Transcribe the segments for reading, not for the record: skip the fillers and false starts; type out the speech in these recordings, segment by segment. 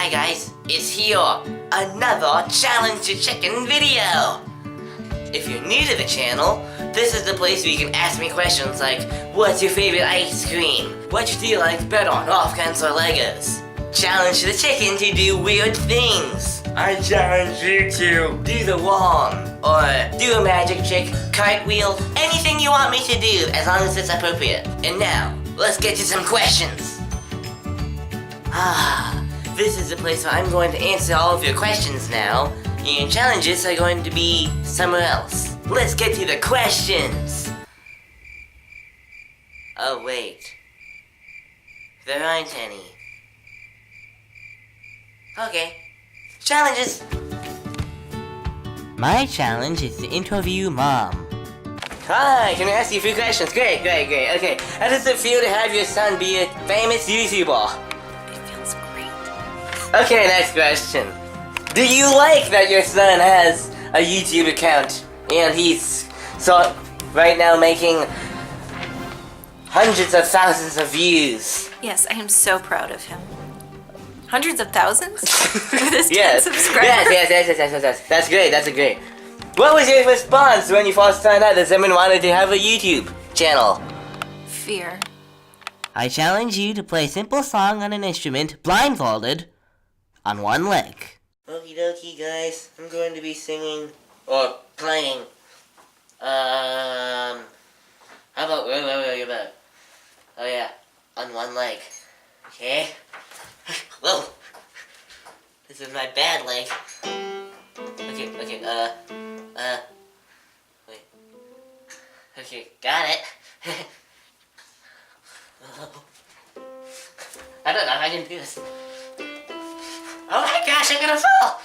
Hi guys, it's here, another Challenge Your Chicken video! If you're new to the channel, this is the place where you can ask me questions like, what's your favorite ice cream? What do you like better, Offguns or Legos? Challenge the chicken to do weird things. I challenge you to do the worm, or do a magic trick, cartwheel, anything you want me to do as long as it's appropriate. And now, let's get to some questions. This is the place where I'm going to answer all of your questions now. Your challenges are going to be somewhere else. Let's get to the questions. Oh wait, there aren't any. Okay, challenges. My challenge is to interview Mom. Hi, can I ask you a few questions? Great. Okay, how does it feel to have your son be a famous YouTuber? Okay, next question. Do you like that your son has a YouTube account and he's right now making hundreds of thousands of views? Yes, I am so proud of him. Hundreds of thousands? With his 10 subscribers? Yes. That's great. What was your response when you first found out that someone wanted to have a YouTube channel? Fear. I challenge you to play a simple song on an instrument, blindfolded, on one leg. Okie dokie, guys. I'm going to be singing, or playing, how about, where? Oh yeah, on one leg. Okay? Whoa! This is my bad leg. Okay, wait. Okay, got it. I don't know if I can do this. Oh my gosh, I'm gonna fall!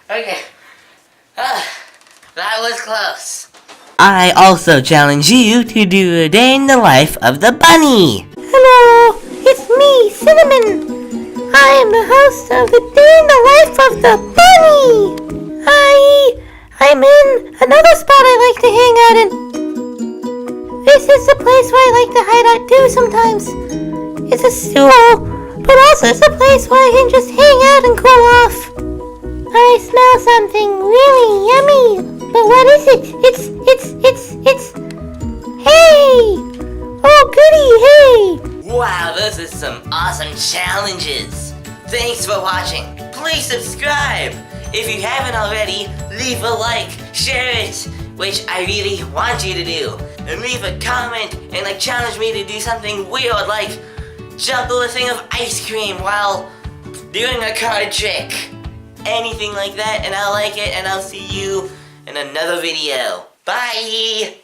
Okay. That was close. I also challenge you to do a day in the life of the bunny. Hello, it's me, Cinnamon. I am the host of the Day in the Life of the Bunny. I'm in another spot I like to hang out in. This is the place where I like to hide out too sometimes. It's a stool, but also it's a place where I can just hang out and cool off. I smell something really yummy, but what is it? It's, hey! Oh goody, hey! Wow, those are some awesome challenges. Thanks for watching. Please subscribe. If you haven't already, leave a like, share it, which I really want you to do. And leave a comment and challenge me to do something weird like jump over a thing of ice cream while doing a card trick. Anything like that, and I'll like it, and I'll see you in another video. Bye!